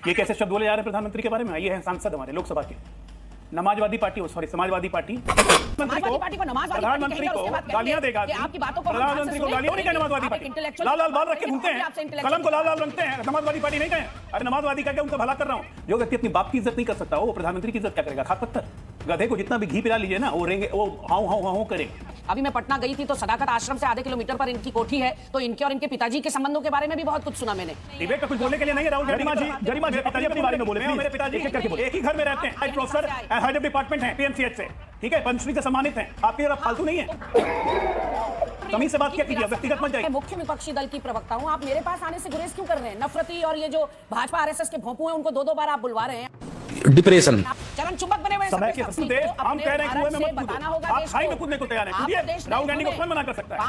ये कैसे शब्द बोले जा रहे हैं प्रधानमंत्री के बारे में? ये हैं सांसद हमारे लोकसभा के, समाजवादी पार्टी प्रधानमंत्री को गालियां देगा, प्रधानमंत्री को गालियां नहीं कहे समाजवादी पार्टी, लाल लाल बाल रख के घूमते हैं, कलम को लाल लाल रखते हैं, समाजवादी पार्टी नहीं कहे। अरे समाजवादी का क्या, उनका भला कर रहा हूं। जो व्यक्ति अपनी बाप की इज्जत नहीं कर सकता वो प्रधानमंत्री की इज्जत क्या करेगा? खाक पत्थर। गधे को जितना भी घी पिला लीजिए ना वो रेंगे, वो हाउ हाउ हाउ करेंगे। अभी मैं पटना गई थी तो सदाकत आश्रम से आधे किलोमीटर पर इनकी कोठी है, तो इनके और इनके पिताजी के संबंधों के बारे में भी बहुत कुछ सुना मैंने। डिबेट पे कुछ बोलने के लिए नहीं है राहुल गरिमा जी पिताजी अपने बारे में बोले, मेरे पिताजी एक ही घर में रहते हैं, प्रोफेसर हेड ऑफ डिपार्टमेंट है पीएमसीएच से, ठीक है, पंचमी से सम्मानित हैं। आपकी और फालतू नहीं है, तमीज से बात क्या कीजिए, व्यक्तिगत मत जाइए। मुख्य विपक्षी दल की प्रवक्ता हूं, आप मेरे पास आने से गुरेज क्यों कर रहे हैं? नफरती और ये जो भाजपा आरएसएस के भोंपू हैं उनको दो बार आप बुलवा रहे हैं। डिप्रेशन चरण चुंबक बने हुए समय के देश हम कह रहे हैं कुएं में मत कूदो, आप खाई में कूदने को तैयार हैं। राहुल गांधी को कौन मना कर सकता है?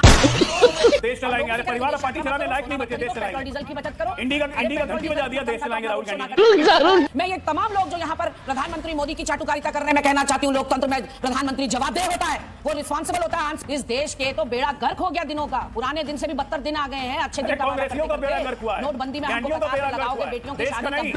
देश चलाएंगे, अरे परिवार और पार्टी चलाने लायक नहीं बचे, देश चलाएंगे। डीजल की बचत करो, इंडी का घंटी बजा दिया, देश चलाएंगे राहुल गांधी। मैं ये तमाम लोग जो यहाँ पर प्रधानमंत्री मोदी की चाटुकारिता कर रहे हैं, मैं कहना चाहती हूँ लोकतंत्र में प्रधानमंत्री जवाबदेह होता है, वो रिस्पॉन्सिबल होता है। इस देश के तो बेड़ा गर्क हो गया दिनों का, पुराने दिन से भी बदतर दिन आ गए हैं। अच्छे दिन कांग्रेसियों का बेड़ा गर्क हुआ है, नोटबंदी में हमको लगाओगे बेटियों की शादी।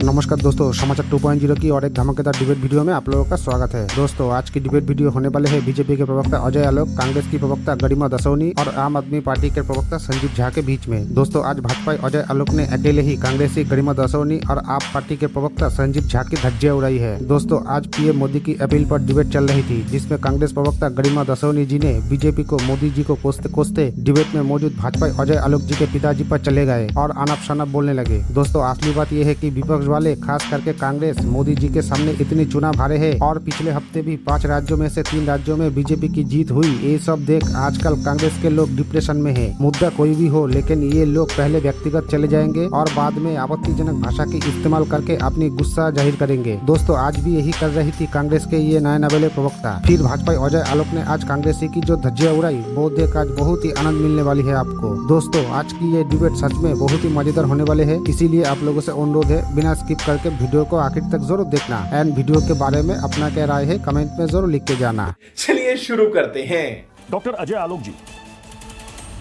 नमस्कार दोस्तों, समाचार 2.0 की और एक धमाकेदार डिबेट वीडियो में आप लोगों का स्वागत है। दोस्तों आज की डिबेट वीडियो होने वाले हैं बीजेपी के प्रवक्ता अजय आलोक, कांग्रेस की प्रवक्ता गरिमा दसौनी और आम आदमी पार्टी के प्रवक्ता संजीव झा के बीच में। दोस्तों आज भाजपा अजय आलोक ने अकेले ही कांग्रेसी गरिमा दसौनी और आप पार्टी के प्रवक्ता संजीव झा की धज्जियां उड़ाई है। दोस्तों आज पीएम मोदी की अपील पर डिबेट चल रही थी, जिसमें कांग्रेस प्रवक्ता गरिमा दसौनी जी ने बीजेपी को मोदी जी को कोसते कोसते डिबेट में मौजूद भाजपा अजय आलोक जी के पिताजी पर चले गए और अनाप शनाप बोलने लगे। दोस्तों असली बात यह है कि विपक्ष वाले खास करके कांग्रेस मोदी जी के सामने इतनी चुनाव हारे हैं और पिछले हफ्ते भी 5 राज्यों में से 3 राज्यों में बीजेपी की जीत हुई। ये सब देख आजकल कांग्रेस के लोग डिप्रेशन में हैं। मुद्दा कोई भी हो, लेकिन ये लोग पहले व्यक्तिगत चले जाएंगे और बाद में आपत्तिजनक भाषा की इस्तेमाल करके अपनी गुस्सा जाहिर करेंगे। दोस्तों आज भी यही कर रही थी कांग्रेस के ये नए नवेले प्रवक्ता। फिर भाजपा अजय आलोक ने आज कांग्रेसी की जो धज्जियां उड़ाई वो देख आज बहुत ही आनंद मिलने वाली है आपको। दोस्तों आज की ये डिबेट सच में बहुत ही मजेदार होने वाले है, इसीलिए आप लोगों से अनुरोध है बिना स्किप करके वीडियो को आखिर तक जरूर देखना एंड वीडियो के बारे में अपना क्या राय है कमेंट में जरूर लिख के जाना। चलिए शुरू करते हैं। डॉक्टर अजय आलोक जी,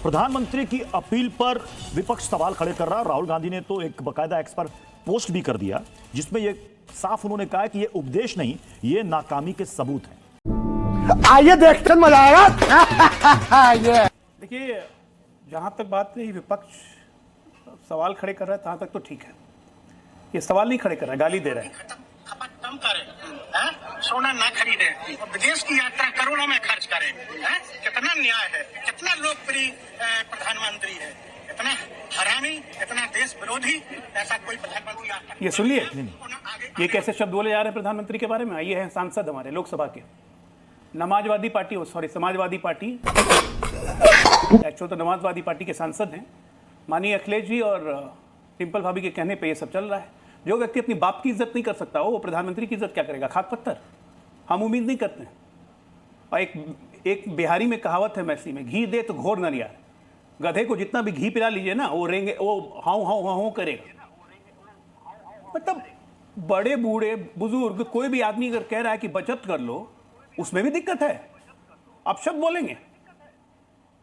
प्रधानमंत्री की अपील पर विपक्ष सवाल खड़े कर रहा। राहुल गांधी ने तो एक बकायदा एक्स पर पोस्ट भी कर दिया, जिसमें ये साफ उन्होंने कहा कि ये उपदेश नहीं, ये नाकामी के सबूत हैं। आइए देखते मजा आएगा। देखिए जहां तक बात रही विपक्ष सवाल खड़े कर रहा है तहां तक तो ठीक है, ये सवाल नहीं खड़े कर रहे हैं, गाली दे रहे हैं। खपत कम करें, सोना ना खरीदें, विदेश की यात्रा करोड़ों में खर्च करें। कितना न्याय है, कितना लोकप्रिय प्रधानमंत्री है, इतना हरामी, इतना देश विरोधी, ऐसा कोई प्रधानमंत्री आता ये सुनिए, ये कैसे शब्द बोले जा रहे हैं प्रधानमंत्री के बारे में? ये हैं सांसद हमारे लोकसभा के, समाजवादी पार्टी एक्चुअल तो समाजवादी पार्टी के सांसद हैं। माननीय अखिलेश जी और डिम्पल भाभी के कहने पे ये सब चल रहा है। जो व्यक्ति अपनी बाप की इज्जत नहीं कर सकता वो प्रधानमंत्री की इज्जत क्या करेगा? खाक पत्थर। हम उम्मीद नहीं करते हैं। और एक बिहारी में कहावत है मैसी में, घी दे तो घोर न लिया। गधे को जितना भी घी पिला लीजिए ना वो रेंगे, वो हाउ हाउ हाउ करेगा। मतलब बड़े बूढ़े बुजुर्ग कोई भी आदमी अगर कह रहा है कि बचत कर लो, उसमें भी दिक्कत है। आप शब्द बोलेंगे,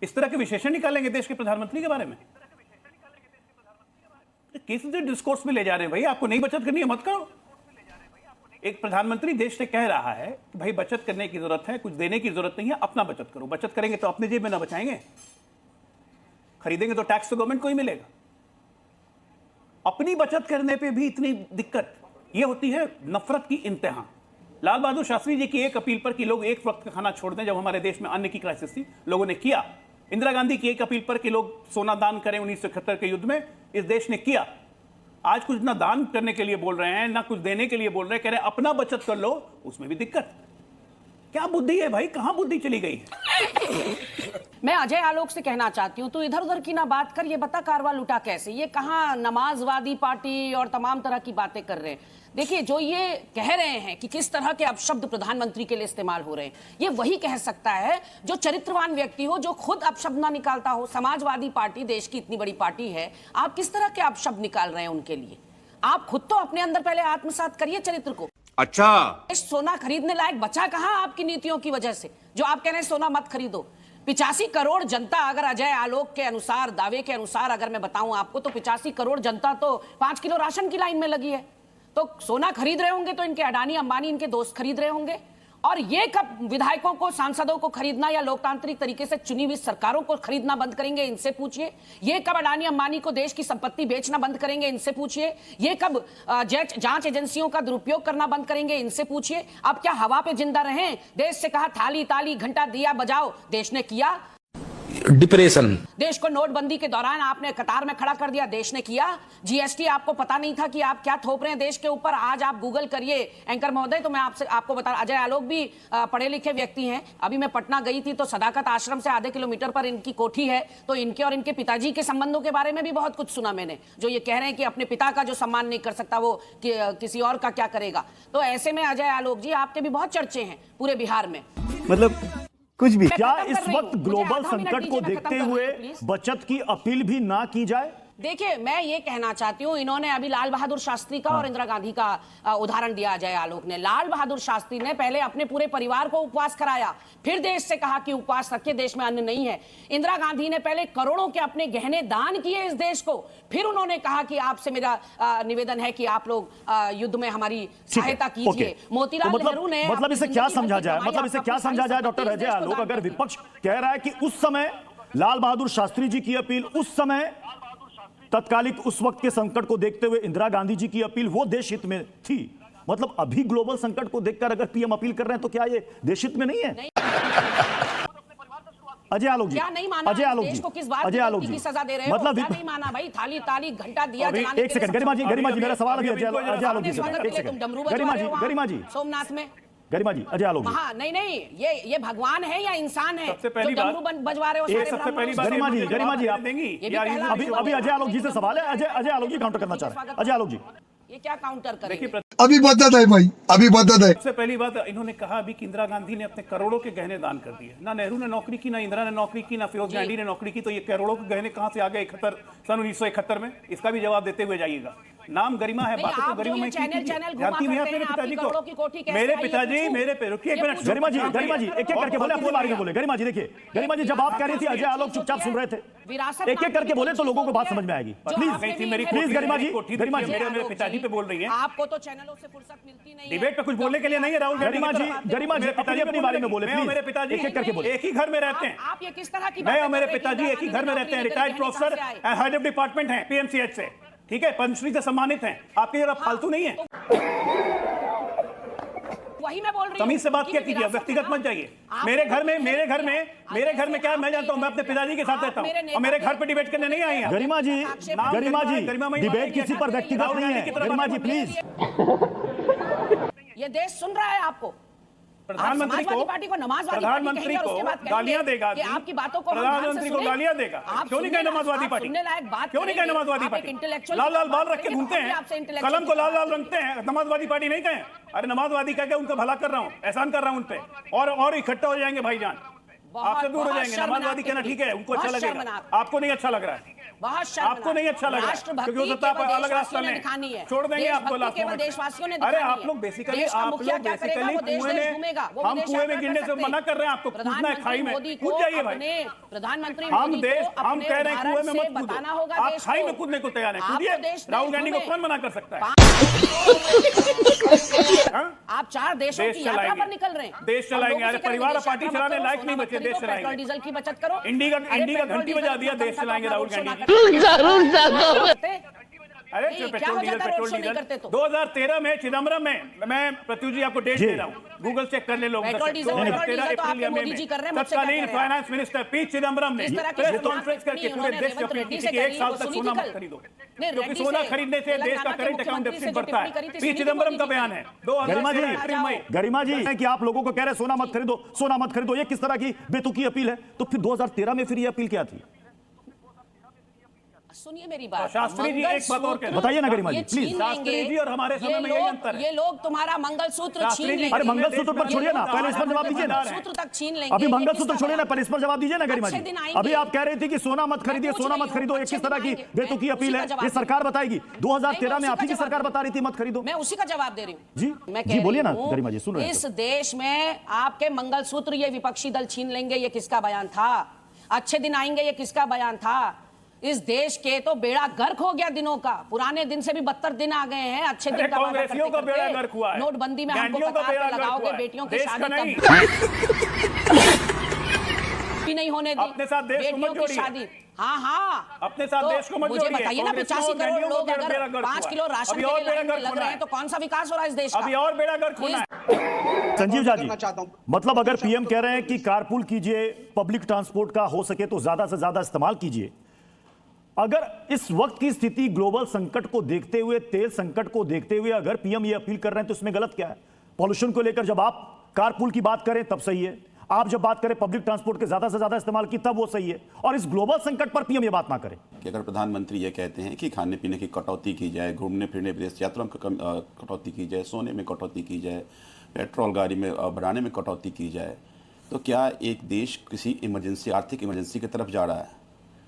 इस तरह के विशेषण निकालेंगे देश के प्रधानमंत्री के बारे में, किस डिस्कोर्स में ले जा रहे हैं भाई? आपको नहीं बचत करनी है मत करो। एक प्रधानमंत्री देश से कह रहा है कि भाई बचत करने की जरूरत है, कुछ देने की जरूरत नहीं है, अपना बचत करो। बचत करेंगे तो अपने जेब में ना बचाएंगे, खरीदेंगे तो टैक्स तो गवर्नमेंट को ही मिलेगा। अपनी बचत करने पे भी इतनी दिक्कत, ये होती है नफरत की इंतहा। लाल बहादुर शास्त्री जी की एक अपील पर कि लोग एक वक्त का खाना छोड़ दें, जब हमारे देश में अन्न की क्राइसिस थी, लोगों ने किया। इंदिरा गांधी की एक अपील पर कि लोग सोना दान करें 1971 के युद्ध में, इस देश ने किया। आज कुछ ना दान करने के लिए बोल रहे हैं ना कुछ देने के लिए बोल रहे हैं, कह रहे हैं अपना बचत कर लो, उसमें भी दिक्कत। क्या बुद्धि है भाई? कहां बुद्धि चली गई है? मैं अजय आलोक से कहना चाहती हूँ, तू इधर उधर की ना बात कर, ये बता कारवा लुटा कैसे? ये कहाँ नमाजवादी पार्टी और तमाम तरह की बातें कर रहे हैं। देखिए जो ये कह रहे हैं कि किस तरह के अपशब्द प्रधानमंत्री के लिए इस्तेमाल हो रहे हैं, ये वही कह सकता है जो चरित्रवान व्यक्ति हो, जो खुद अपशब्द ना निकालता हो। समाजवादी पार्टी देश की इतनी बड़ी पार्टी है, आप किस तरह के अपशब्द निकाल रहे हैं उनके लिए? आप खुद तो अपने अंदर पहले आत्मसात करिए चरित्र को। अच्छा सोना खरीदने लायक बचा कहां आपकी नीतियों की वजह से? जो आप कह रहे हैं सोना मत खरीदो, 85 करोड़ जनता, अगर अजय आलोक के अनुसार, दावे के अनुसार अगर मैं बताऊं आपको, तो 85 करोड़ जनता तो 5 किलो राशन की लाइन में लगी है। तो सोना खरीद रहे होंगे तो इनके अडानी अंबानी इनके दोस्त खरीद रहे होंगे। और ये कब विधायकों को, सांसदों को खरीदना या लोकतांत्रिक तरीके से चुनी हुई सरकारों को खरीदना बंद करेंगे, इनसे पूछिए। ये कब अडानी अंबानी को देश की संपत्ति बेचना बंद करेंगे, इनसे पूछिए। ये कब जांच एजेंसियों का दुरुपयोग करना बंद करेंगे, इनसे पूछिए। अब क्या हवा पे जिंदा रहें? देश से कहा थाली ताली घंटा दिया बजाओ, देश ने किया। डिप्रेशन, देश को नोटबंदी के दौरान आपने कतार में खड़ा कर दिया, देश ने किया। जीएसटी आपको पता नहीं था कि आप क्या थोप रहे हैं देश के ऊपर। आज आप गूगल करिए एंकर महोदय, तो मैं आपको बता, अजय आलोक भी पढ़े लिखे व्यक्ति हैं। अभी मैं पटना गई थी तो सदाकत आश्रम से आधे किलोमीटर पर इनकी कोठी है। तो इनके और इनके पिताजी के संबंधों के बारे में भी बहुत कुछ सुना मैंने, जो ये कह रहे हैं कि अपने पिता का जो सम्मान नहीं कर सकता वो किसी और का क्या करेगा। तो ऐसे में अजय आलोक जी, आपके भी बहुत चर्चे हैं पूरे बिहार में। मतलब कुछ भी। मैं क्या खत्म इस कर रही हूं। वक्त मुझे ग्लोबल आधा मिनट संकट को दीजिए, मैं देखते खत्म कर हुए रही हूं, प्लीज। बचत की अपील भी ना की जाए? देखिए, मैं ये कहना चाहती हूं, इन्होंने अभी लाल बहादुर शास्त्री का और इंदिरा गांधी का उदाहरण दिया अजय आलोक ने। लाल बहादुर शास्त्री ने पहले अपने पूरे परिवार को उपवास कराया, फिर देश से कहा कि उपवास रखिए, देश में अन्न नहीं है। इंदिरा गांधी ने पहले करोड़ों के अपने गहने दान किए इस देश को, फिर उन्होंने कहा कि आपसे मेरा निवेदन है कि आप लोग युद्ध में हमारी सहायता कीजिए। मोतीलाल नेहरू ने, मतलब इसे क्या समझा जाए, मतलब इसे क्या समझा जाए डॉक्टर अजय आलोक, अगर विपक्ष कह रहा है कि उस समय लाल बहादुर शास्त्री जी की अपील, उस समय तत्कालिक उस वक्त के संकट को देखते हुए इंदिरा गांधी जी की अपील वो देश हित में थी, मतलब अभी ग्लोबल संकट को देखकर अगर पीएम अपील कर रहे हैं तो क्या ये देश हित में नहीं है? अजय आलोक जी, क्या नहीं माना? अजय आलोक देश जी, को किस बात अजय आलोक की जी, सजा दे रहे हो? मतलब क्या नहीं माना भाई? थाली ताली घंटा दिया जलाने एक सेकंड, गरिमा जी मेरा सवाल अभी अजय आलोक जी से, एक सेकंड, गरिमा जी सोमनाथ में, गरिमा जी, अजय आलोक जी, हाँ, नहीं, ये भगवान है या इंसान है सबसे पहली जो बात- डमरू बजवा रहे हो सारे सबसे पहली ब्राह्मणों बात, से? गरिमा जी आप देंगी ये भी या पहला अभी अजय आलोक जी से सवाल है, अजय आलोक जी काउंटर करना चाह रहे हैं। अजय आलोक जी, ये क्या काउंटर करेंगे? देखिए, अभी बदत है भाई, अभी बदत है। सबसे पहली बात, इन्होंने कहा अभी कि इंदिरा गांधी ने अपने करोड़ों के गहने दान कर दिए। ना नेहरू ने नौकरी की, ना इंदिरा ने नौकरी की, ना फिरोज गांधी ने नौकरी की, तो ये करोड़ों के गहने कहां से आ गए सन 1971 में? इसका भी जवाब देते हुए जाइएगा। नाम गरिमा है, बातें तो गरिमा में चैनल घुमा जानती हैं आप करते मेरे हैं, पिताजी आपकी करोड़ों की कोठी को? कैसे मेरे आई है पिताजी, पूछूं? मेरे पे रुकिए एक मिनट, गरिमा जी एक एक करके बोले, अपने बारे में बोले। गरिमा जी देखिए, गरिमा जी जब आप कह रही थी अजय आलोक चुपचाप सुन रहे थे, एक एक करके बोले तो लोगों को बात समझ में आएगी। प्लीज गरिमा जी, गरिमा जी, मेरे पिताजी पे बोल रही हैं। आपको तो चैनलों से फुर्सत मिलती नहीं है। डिबेट पे कुछ बोलने के लिए नहीं है राहुल गांधी। गरिमा जी अपने बारे में बोले, मेरे पिताजी एक एक करके बोले। एक ही घर में रहते हैं। आप ये किस तरह की मैं और बातें मेरे कर रहे हैं पिताजी कि एक ही घर में रहते हैं, retired professor, head of department हैं पीएमसीएच से, ठीक है, पद्मश्री से सम्मानित हैं। आपके जरा फालतू नहीं है, वही मैं बोल रही हूं। तमीज से बात क्या कीजिए, व्यक्तिगत मत जाइए। मेरे घर में क्या है, मैं जानता हूं, मैं अपने पिताजी के साथ रहता हूं और मेरे घर पे डिबेट करने नहीं आई हैं। गरिमा जी, डिबेट किसी पर व्यक्तिगत नहीं है। गरिमा जी प्लीज, ये देश सुन रहा है आपको। प्रधानमंत्री को गालियां देगा, कि आपकी बातों को प्रधानमंत्री को गालियां देगा। क्यों नहीं कहे नमाजवादी पार्टी? क्यों नहीं कहे नमाजवादी पार्टी? लाल लाल बाल रख के घूमते हैं, कलम को लाल लाल रंगते हैं, नमाजवादी पार्टी नहीं कहें? अरे नमाजवादी कह के उनका भला कर रहा हूं, एहसान कर रहा हूं उनपे, और इकट्ठा हो जाएंगे भाईजान, आपसे दूर हो जाएंगे। नमाजवादी कहना ठीक है, उनको अच्छा लगेगा, आपको नहीं अच्छा लग रहा है, आपको नहीं अच्छा लग रहा है, क्योंकि हो सकता है अलग रास्ता में छोड़ देंगे आपको लास्ट में। अरे आप लोग बेसिकली हम कुएं में गिरने से मना कर रहे हैं, आपको कूदना है खाई में, कूद जाइए भाई। प्रधानमंत्री हम कह रहे हैं कुएं में मत कूदो, आप खाई में कूदने को तैयार है, कूदिए। राहुल गांधी को कौन मना कर सकता है? आप 4 देशों की यात्रा पर निकल रहे हैं, देश चलाएंगे। अरे परिवार पार्टी चलाने लायक नहीं बचे, देश पेट्रोल चलाएंगे। डीजल की बचत करो, इंडी का घंटी बजा दिया, देश चलाएंगे राहुल गांधी। अरे पेट्रोल डीजल 2013 में चिदम्बरम में, मैं प्रत्युष जी आपको डेट दे रहा हूँ, गूगल चेक कर ले लोग। 2013 अप्रैल में तत्कालीन फाइनेंस मिनिस्टर पी चिदम्बरम ने प्रेस कॉन्फ्रेंस करके पूरे देश को अपील की कि 1 साल तक सोना मत खरीदो, क्योंकि सोना खरीदने से देश का करंट अकाउंट डेफिसिट बढ़ता है। पी चिदम्बरम का बयान है 2013 मई। गरिमा जी कि आप लोगों को कह रहे हैं सोना मत खरीदो, सोना मत खरीदो, ये किस तरह की बेतुकी अपील है? तो फिर 2013 में फिर ये अपील क्या थी? सुनिए मेरी बात, शास्त्री जी, एक बात और कहना। बताइए ना गरिमा जी, ये प्लीज। छीन शास्त्री लेंगे, जी और हमारे समय में यही अंतर है। ये लोग तुम्हारा मंगलसूत्र शास्त्री छीन जी, लेंगे। अरे मंगलसूत्र पर छोड़िए ना, पहले इस पर जवाब दीजिए ना। मंगलसूत्र तक छीन लेंगे। अभी ये मंगलसूत्र किसका छोड़िए ना, बयान? पहले इस पर जवाब दीजिए ना गरिमा जी। अच्छे दिन आएंगे। अभी आप कह रही थी कि सोना मत खरीदिए, मैं पूछ सोना रही मत खरीदो, हूँ, ये किस अच्छे तरह दिन की आएंगे। बेतुकी मैं अपील उसी है? का ये जवाब सरकार दे बताएगी, रही हूँ। 2013 में नहीं, आपकी की उसी का सरकार जवाब बता रही थी मत खरीदो। मैं उसी का जवाब दे रही हूँ। जी, मैं जी, कह बोलिए रही ना, हूँ, गरिमा जी, सुन रहे हैं इस सब। देश में आपके मंगलसूत्र ये विपक्षी दल छीन लेंगे, ये किसका बयान था? अच्छे दिन आएंगे, ये किसका बयान था? इस देश के तो बेड़ा गर्क हो गया दिनों का, पुराने दिन से भी बदतर दिन आ गए हैं। अच्छे दिन का वादा कांग्रेसियों का करते बेड़ा करते गर्क हुआ है, नोटबंदी में हमको गांडियों का कतार पे बेड़ा गर्क लगाओगे, हुआ है, बेटियों की देश का शादी नहीं। भी नहीं होने दी, अपने साथ देश को मत बेटियों की जोड़िए। शादी। हाँ हाँ, अपने साथ तो देश को मत मुझे जोड़िए। बताइए ना, कांग्रेसियों 85 और करोड़ गांडियों लोग का अगर बेड़ा गर्क 5 हुआ है। किलो राशन अभी के और लिए बेड़ा लाइन में गर्क लग होना रहे है। हैं, तो कौन सा विकास हो रहा है इस देश का? अभी और बेड़ा गर्क होना है। संजीव झा जी, मतलब अगर पीएम कह रहे हैं कि कारपूल कीजिए, पब्लिक ट्रांसपोर्ट का हो सके तो ज्यादा से ज्यादा इस्तेमाल कीजिए, अगर इस वक्त की स्थिति ग्लोबल संकट को देखते हुए, तेल संकट को देखते हुए अगर पीएम ये अपील कर रहे हैं तो इसमें गलत क्या है? पॉल्यूशन को लेकर जब आप कारपूल की बात करें तब सही है, आप जब बात करें पब्लिक ट्रांसपोर्ट के ज्यादा से ज्यादा इस्तेमाल की तब वो सही है, और इस ग्लोबल संकट पर पीएम ये बात ना करें। कि अगर प्रधानमंत्री ये कहते हैं कि खाने पीने की कटौती की जाए, घूमने फिरने विदेश यात्रा में कटौती की जाए, सोने में कटौती की जाए, पेट्रोल गाड़ी में बढ़ाने में कटौती की जाए, तो क्या एक देश किसी इमरजेंसी, आर्थिक इमरजेंसी की तरफ जा रहा है?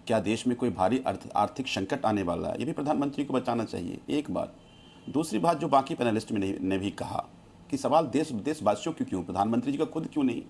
क्या देश में कोई भारी आर्थिक संकट आने वाला है? ये भी प्रधानमंत्री को बताना चाहिए, एक बात। दूसरी बात, जो बाकी पैनलिस्ट ने भी कहा कि सवाल देशवासियों की क्यों, प्रधानमंत्री जी का खुद क्यों नहीं?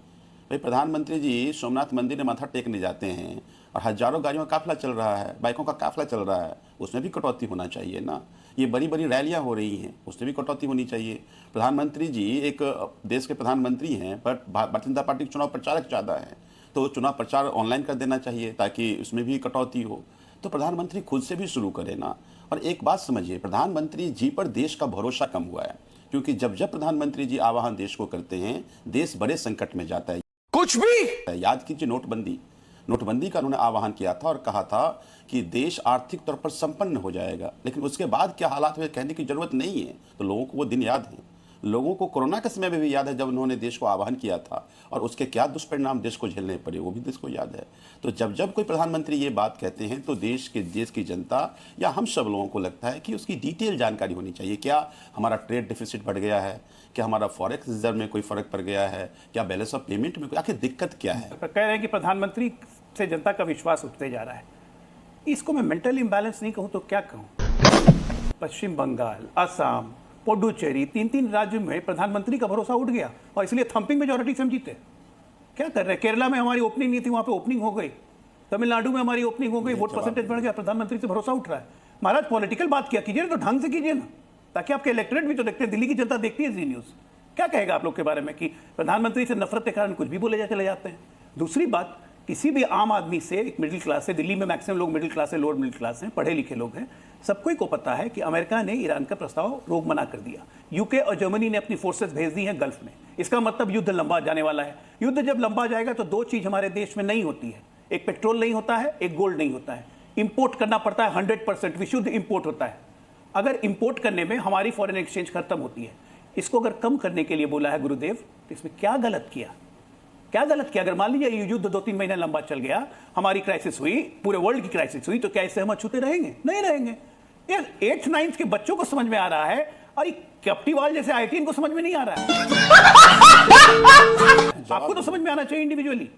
भाई प्रधानमंत्री जी सोमनाथ मंदिर में माथा टेकने जाते हैं और हजारों गाड़ियों का काफिला चल रहा है, बाइकों का काफिला चल रहा है, उसमें भी कटौती होना चाहिए ना। ये बड़ी बड़ी रैलियां हो रही हैं, उसमें भी कटौती होनी चाहिए। प्रधानमंत्री जी एक देश के प्रधानमंत्री हैं, पर भारतीय जनता पार्टी के चुनाव प्रचारक ज़्यादा हैं, तो चुनाव प्रचार ऑनलाइन कर देना चाहिए ताकि उसमें भी कटौती हो। तो प्रधानमंत्री खुद से भी शुरू करें ना। और एक बात समझिए, प्रधानमंत्री जी पर देश का भरोसा कम हुआ है, क्योंकि जब जब प्रधानमंत्री जी आह्वान देश को करते हैं, देश बड़े संकट में जाता है। कुछ भी याद कीजिए नोटबंदी का उन्होंने आह्वान किया था और कहा था कि देश आर्थिक तौर पर संपन्न हो जाएगा, लेकिन उसके बाद क्या हालात हुए कहने की जरूरत नहीं है। तो लोगों को वो दिन याद है, लोगों को कोरोना के समय में भी याद है जब उन्होंने देश को आह्वान किया था और उसके क्या दुष्परिणाम देश को झेलने पड़े, वो भी देश को याद है। तो जब जब कोई प्रधानमंत्री ये बात कहते हैं तो देश की जनता या हम सब लोगों को लगता है कि उसकी डिटेल जानकारी होनी चाहिए। क्या हमारा ट्रेड डिफिसिट बढ़ गया है, क्या हमारा फॉरेक्स रिजर्व में कोई फर्क पड़ गया है, क्या बैलेंस ऑफ पेमेंट में आखिर दिक्कत क्या है? कह रहे हैं कि प्रधानमंत्री से जनता का विश्वास उठते जा रहा है। इसको मैं मेंटल इम्बैलेंस नहीं कहूं तो क्या कहूं? पश्चिम बंगाल, असम, पुडुचेरी, 3 राज्यों में प्रधानमंत्री का भरोसा उठ गया और इसलिए थंपिंग मेजॉरिटी से हम जीते। क्या कर रहे हैं? केरला में हमारी ओपनिंग नहीं थी, वहां पे ओपनिंग हो गई। तमिलनाडु में हमारी ओपनिंग हो गई, वोट परसेंटेज बढ़ गया, प्रधानमंत्री से भरोसा उठ रहा है। महाराज पॉलिटिकल बात किया कीजिए तो ढंग से कीजिए ना, ताकि आपके इलेक्टोरेट भी तो देखते हैं, दिल्ली की जनता देखती है जी न्यूज। क्या कहेगा आप लोग के बारे में कि प्रधानमंत्री से नफरत के कारण कुछ भी बोले चले जाते हैं। दूसरी बात, किसी भी आम आदमी से, एक मिडिल क्लास से, दिल्ली में मैक्सिमम लोग मिडिल क्लास से, लोअर मिडिल क्लास हैं, पढ़े लिखे लोग हैं, सबको को पता है कि अमेरिका ने ईरान का प्रस्ताव रोक मना कर दिया। यूके और जर्मनी ने अपनी फोर्सेस भेज दी हैं गल्फ में। इसका मतलब युद्ध लंबा जाने वाला है। युद्ध जब लंबा जाएगा तो 2 चीज हमारे देश में नहीं होती है, एक पेट्रोल नहीं होता है, एक गोल्ड नहीं होता है। इंपोर्ट करना पड़ता है 100%, विशुद्ध इंपोर्ट होता है। अगर इंपोर्ट करने में हमारी फॉरेन एक्सचेंज खत्म होती है। इसको अगर कम करने के लिए बोला है गुरुदेव, तो इसमें क्या गलत किया? क्या गलत किया? अगर मान लीजिए ये युद्ध 2-3 महीने लंबा चल गया, हमारी क्राइसिस हुई, पूरे वर्ल्ड की क्राइसिस हुई, तो क्या इससे हम अछूते रहेंगे? नहीं रहेंगे। ये 8th 9th के बच्चों को समझ में आ रहा है और कप्टीवाल जैसे IIT को समझ में नहीं आ रहा है। आपको तो समझ में आना चाहिए इंडिविजुअली,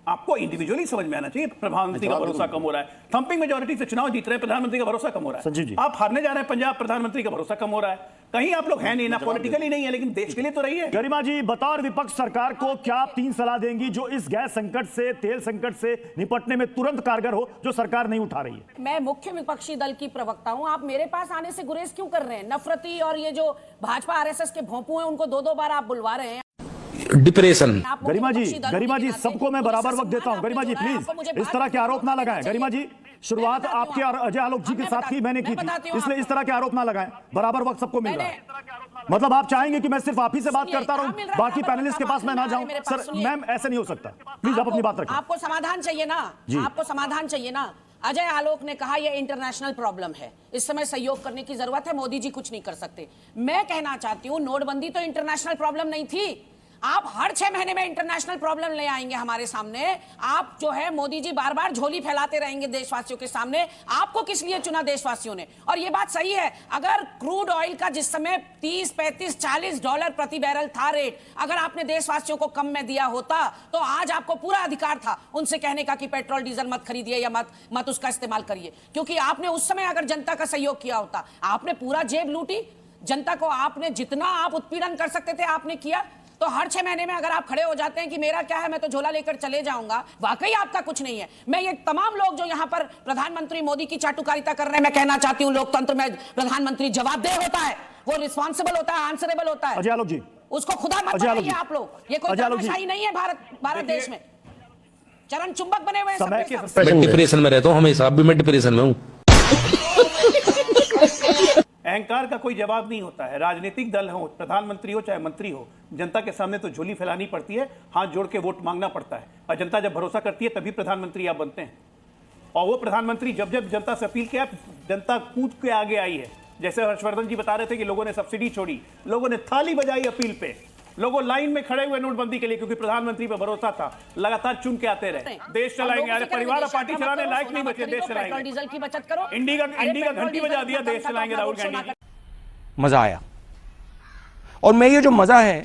आपको इंडिविजुअली समझ में आना चाहिए। प्रधानमंत्री का भरोसा कम हो रहा है, थंपिंग मेजॉरिटी से चुनाव जीत रहे हैं, प्रधानमंत्री का भरोसा कम हो रहा संजीव जी। है। आप हारने जा रहे हैं पंजाब, प्रधानमंत्री का भरोसा कम हो रहा है। कहीं आप लोग हैं नहीं ना, पॉलिटिकली नहीं है, लेकिन देश के लिए तो रही है। गरिमा जी, बतौर विपक्ष सरकार को क्या आप 3 सलाह देंगी जो इस गैस संकट से, तेल संकट से निपटने में तुरंत कारगर हो, जो सरकार नहीं उठा रही है? मैं मुख्य विपक्षी दल की प्रवक्ता हूं, आप मेरे पास आने से गुरेज क्यों कर रहे हैं? नफरती और ये जो भाजपा RSS के भोंपू हैं, उनको 2-2 बार आप बुलवा रहे हैं। डिप्रेशन। आप मुख्य गरिमा विपक्षी दल जी, होने के सबको मैं नाते बराबर वक्त मुझे देता हूं। सम्मान गरिमा जी आपने जोड़ा है, आपको मुझे प्लीज इस तरह के आरोप ना लगाएं। गरिमा जी, शुरुआत आपके और अजय आलोक जी के साथ की मैंने की थी, इसलिए इस तरह के आरोप ना लगाएं। बराबर वक्त सबको मिल रहा है। मतलब आप चाहेंगे कि मैं सिर्फ आप ही से बात करता रहूं, बाकी पैनलिस्ट के पास मैं ना जाऊं? सर मैम, ऐसे नहीं हो सकता, प्लीज आप अपनी बात रखें। आपको समाधान चाहिए ना, आपको समाधान चाहिए ना। अजय आलोक ने कहा यह इंटरनेशनल प्रॉब्लम है, इस समय सहयोग करने की जरूरत है, मोदी जी कुछ नहीं कर सकते। मैं कहना चाहती हूं नोटबंदी तो इंटरनेशनल प्रॉब्लम नहीं थी। आप हर 6 महीने में इंटरनेशनल प्रॉब्लम ले आएंगे हमारे सामने। आप जो है मोदी जी बार बार झोली फैलाते रहेंगे देशवासियों के सामने। आपको किस लिए चुना देशवासियों ने? और ये बात सही है, अगर क्रूड ऑयल का जिस समय 30, 35, 40 डॉलर प्रति बैरल था रेट, अगर आपने देशवासियों को कम में दिया होता तो आज आपको पूरा अधिकार था उनसे कहने का कि पेट्रोल डीजल मत खरीदिए या मत उसका इस्तेमाल करिए, क्योंकि आपने उस समय अगर जनता का सहयोग किया होता। आपने पूरा जेब लूटी जनता को, आपने जितना आप उत्पीड़न कर सकते थे आपने किया। तो हर 6 महीने में अगर आप खड़े हो जाते हैं कि मेरा क्या है, मैं तो झोला लेकर चले जाऊंगा, वाकई आपका कुछ नहीं है। मैं ये तमाम लोग जो यहाँ पर प्रधानमंत्री मोदी की चाटुकारिता कर रहे हैं, मैं कहना चाहती हूँ लोकतंत्र में प्रधानमंत्री जवाबदेह होता है, वो रिस्पॉन्सिबल होता है, आंसरेबल होता है। अजय आलोक जी, उसको खुदा मत बनाइए आप लोग। ये कोई तानाशाही नहीं है भारत देश में। चरण चुंबक बने हुए हैं सब। मैं डिप्रेशन में रहता हूँ हमेशा, अभी मैं डिप्रेशन में हूँ। अहंकार का कोई जवाब नहीं होता है। राजनीतिक दल हो, प्रधानमंत्री हो चाहे मंत्री हो, जनता के सामने तो झोली फैलानी पड़ती है, हाथ जोड़ के वोट मांगना पड़ता है। और जनता जब भरोसा करती है तभी प्रधानमंत्री आप बनते हैं। और वो प्रधानमंत्री जब जब जनता से अपील किया, जनता कूद के आगे आई है। जैसे हर्षवर्धन जी बता रहे थे कि लोगों ने सब्सिडी छोड़ी, लोगों ने थाली बजाई अपील पे, लोगों लाइन में खड़े हुए नोटबंदी के लिए, क्योंकि प्रधानमंत्री पर भरोसा था। लगातार चुन के आते रहे, देश चलाएंगे। अरे परिवार और पार्टी चलाने लायक नहीं बचे, देश चलाएंगे। डीजल की बचत करो, इंडी का घंटी बजा दिया, देश चलाएंगे राहुल गांधी। मजा आया, और मैं ये जो मजा है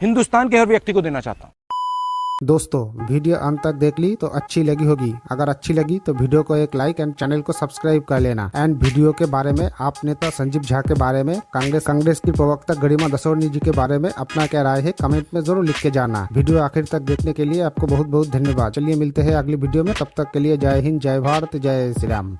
हिंदुस्तान के हर व्यक्ति को देना चाहता हूं। दोस्तों वीडियो अंत तक देख ली तो अच्छी लगी होगी। अगर अच्छी लगी तो वीडियो को एक लाइक एंड चैनल को सब्सक्राइब कर लेना। एंड वीडियो के बारे में आप नेता संजीव झा के बारे में, कांग्रेस की प्रवक्ता गरिमा दसौनी जी के बारे में अपना क्या राय है कमेंट में जरूर लिख के जाना। वीडियो आखिर तक देखने के लिए आपको बहुत बहुत धन्यवाद। चलिए मिलते हैं अगली वीडियो में, तब तक के लिए जय हिंद, जय भारत, जय श्री राम।